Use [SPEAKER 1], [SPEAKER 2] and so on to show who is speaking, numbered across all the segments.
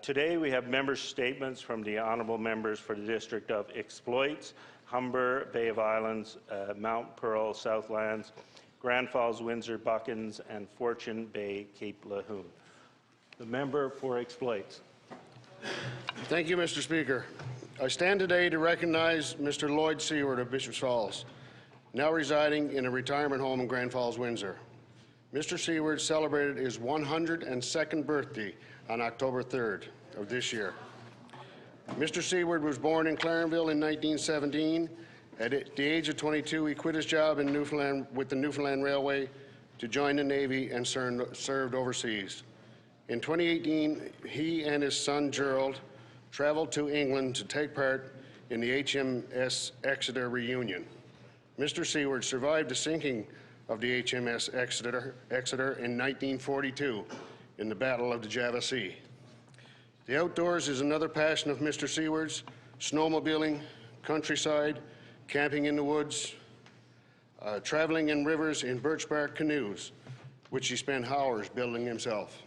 [SPEAKER 1] Today we have member statements from the honourable members for the District of Exploits, Humber-Bay of Islands, Mount Pearl-Southlands, Grand Falls-Windsor-Buchans, and Fortune Bay, Cape La Hune. The member for Exploits.
[SPEAKER 2] Thank you, Mr. Speaker. I stand today to recognize Mr. Lloyd Seward of Bishops Falls, now residing in a retirement home in Grand Falls-Windsor. Mr. Seward celebrated his 102nd birthday on October 3rd of this year. Mr. Seward was born in Clarenville in 1917. At the age of 22, he quit his job in Newfoundland with the Newfoundland Railway to join the Navy and served overseas. In 2018, he and his son Gerald traveled to England to take part in the HMS Exeter reunion. Mr. Seward survived the sinking of the HMS Exeter in 1942 in the Battle of the Java Sea. The outdoors is another passion of Mr. Seward's: snowmobiling, countryside, camping in the woods, traveling in rivers in birch bark canoes, which he spent hours building himself.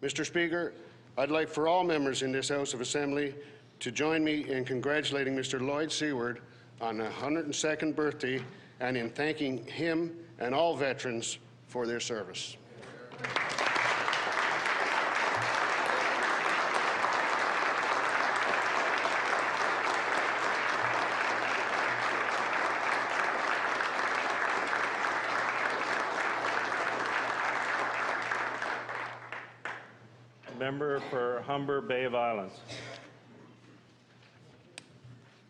[SPEAKER 2] Mr. Speaker, I'd like for all members in this House of Assembly to join me in congratulating Mr. Lloyd Seward on the 102nd birthday and in thanking him and all veterans for their service.
[SPEAKER 1] Member for Humber-Bay of Islands.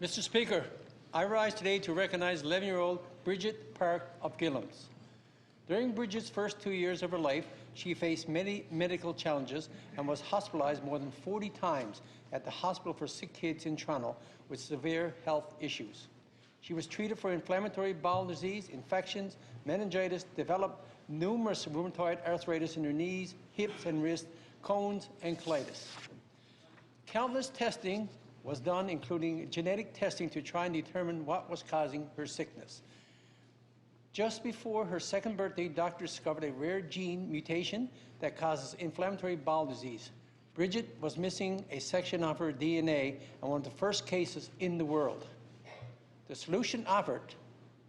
[SPEAKER 3] Mr. Speaker, I rise today to recognize 11-year-old Bridget Park of Gillams. During Bridget's first 2 years of her life, she faced many medical challenges and was hospitalized more than 40 times at the Hospital for Sick Kids in Toronto with severe health issues. She was treated for inflammatory bowel disease, infections, meningitis, developed numerous rheumatoid arthritis in her knees, hips and wrists, Crohn's and colitis. Countless testing was done, including genetic testing, to try and determine what was causing her sickness. Just before her second birthday, doctors discovered a rare gene mutation that causes inflammatory bowel disease. Bridget was missing a section of her DNA and one of the first cases in the world. The solution offered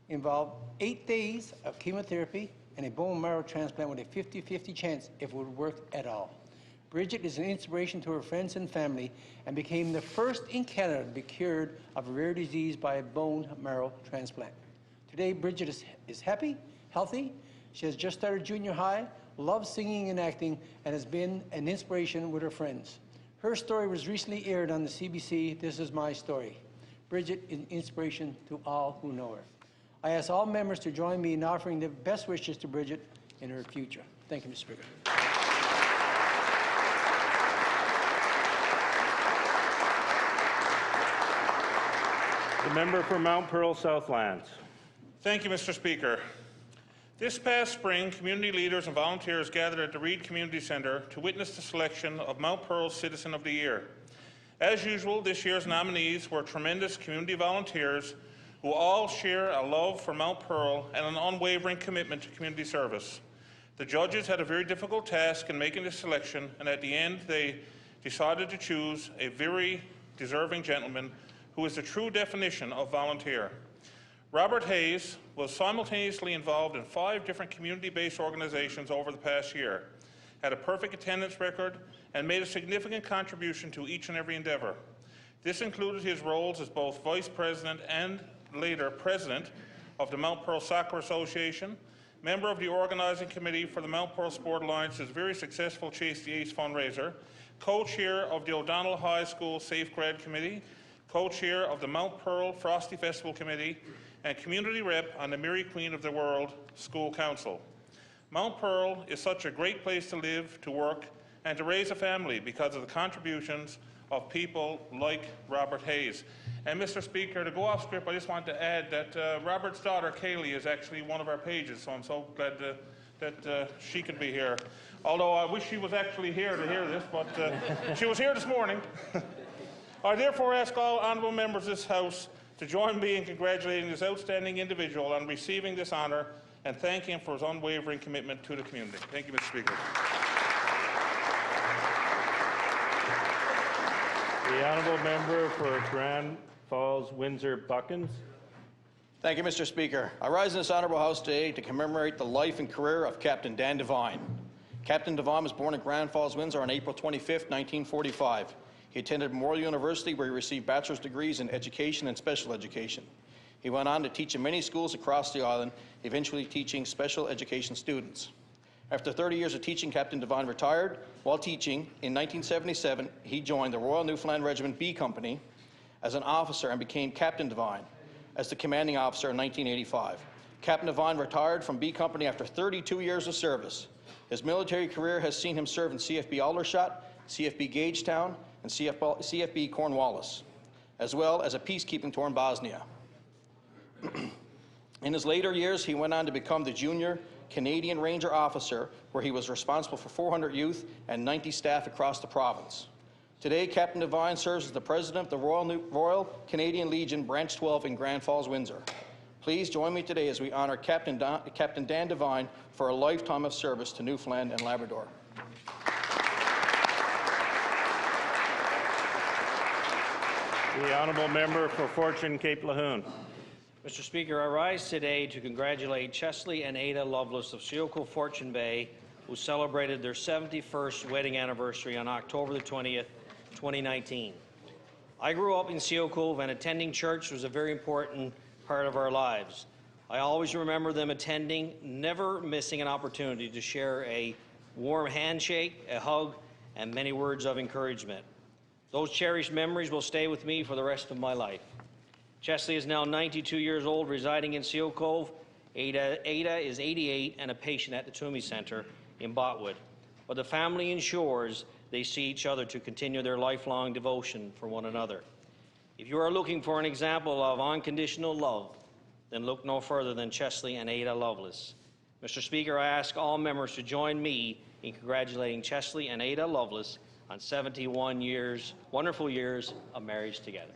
[SPEAKER 3] involved 8 days of chemotherapy and a bone marrow transplant with a 50-50 chance if it would work at all. Bridget is an inspiration to her friends and family and became the first in Canada to be cured of a rare disease by a bone marrow transplant. Today, Bridget is happy, healthy. She has just started junior high, loves singing and acting, and has been an inspiration with her friends. Her story was recently aired on the CBC, This Is My Story. Bridget is an inspiration to all who know her. I ask all members to join me in offering the best wishes to Bridget in her future. Thank you, Mr. Speaker.
[SPEAKER 1] The member for Mount Pearl-Southlands.
[SPEAKER 4] Thank you, Mr. Speaker. This past spring, community leaders and volunteers gathered at the Reid Community Centre to witness the selection of Mount Pearl's Citizen of the Year. As usual, this year's nominees were tremendous community volunteers who all share a love for Mount Pearl and an unwavering commitment to community service. The judges had a very difficult task in making this selection, and at the end they decided to choose a very deserving gentleman who is the true definition of volunteer. Robert Hayes was simultaneously involved in 5 different community-based organizations over the past year, had a perfect attendance record, and made a significant contribution to each and every endeavour. This included his roles as both Vice President and later President of the Mount Pearl Soccer Association, member of the organising committee for the Mount Pearl Sport Alliance's very successful Chase the Ace fundraiser, co-chair of the O'Donnell High School Safe Grad Committee, co-chair of the Mount Pearl Frosty Festival Committee, and community rep on the Mary Queen of the World School Council. Mount Pearl is such a great place to live, to work, and to raise a family because of the contributions of people like Robert Hayes. And Mr. Speaker, to go off script, I just want to add that Robert's daughter, Kaylee, is actually one of our pages, so I'm so glad that she could be here. Although I wish she was actually here to hear this, but she was here this morning. I therefore ask all honourable members of this House to join me in congratulating this outstanding individual on receiving this honour and thank him for his unwavering commitment to the community. Thank you, Mr. Speaker.
[SPEAKER 1] The honourable member for Grand Falls-Windsor-Buchans.
[SPEAKER 5] Thank you, Mr. Speaker. I rise in this honourable House today to commemorate the life and career of Captain Dan Devine. Captain Devine was born in Grand Falls-Windsor on April 25, 1945. He attended Memorial University, where he received bachelor's degrees in education and special education. He went on to teach in many schools across the island, eventually teaching special education students. After 30 years of teaching, Captain Devine retired. While teaching, in 1977, he joined the Royal Newfoundland Regiment B Company as an officer and became Captain Devine as the commanding officer in 1985. Captain Devine retired from B Company after 32 years of service. His military career has seen him serve in CFB Aldershot, CFB Gagetown, and CFB Cornwallis, as well as a peacekeeping tour in Bosnia. In his later years, he went on to become the Junior Canadian Ranger Officer, where he was responsible for 400 youth and 90 staff across the province. Today, Captain Devine serves as the President of the Royal Canadian Legion Branch 12 in Grand Falls-Windsor. Please join me today as we honour Captain Dan Devine for a lifetime of service to Newfoundland and Labrador.
[SPEAKER 1] The honourable member for Fortune Cape Hune.
[SPEAKER 6] Mr. Speaker, I rise today to congratulate Chesley and Ada Lovelace of Sealcoe Fortune Bay, who celebrated their 71st wedding anniversary on October the 20th, 2019. I grew up in Sealcoe, and attending church was a very important part of our lives. I always remember them attending, never missing an opportunity to share a warm handshake, a hug, and many words of encouragement. Those cherished memories will stay with me for the rest of my life. Chesley is now 92 years old, residing in Seal Cove. Ada is 88 and a patient at the Toomey Centre in Botwood. But the family ensures they see each other to continue their lifelong devotion for one another. If you are looking for an example of unconditional love, then look no further than Chesley and Ada Lovelace. Mr. Speaker, I ask all members to join me in congratulating Chesley and Ada Lovelace on 71 years, wonderful years of marriage together.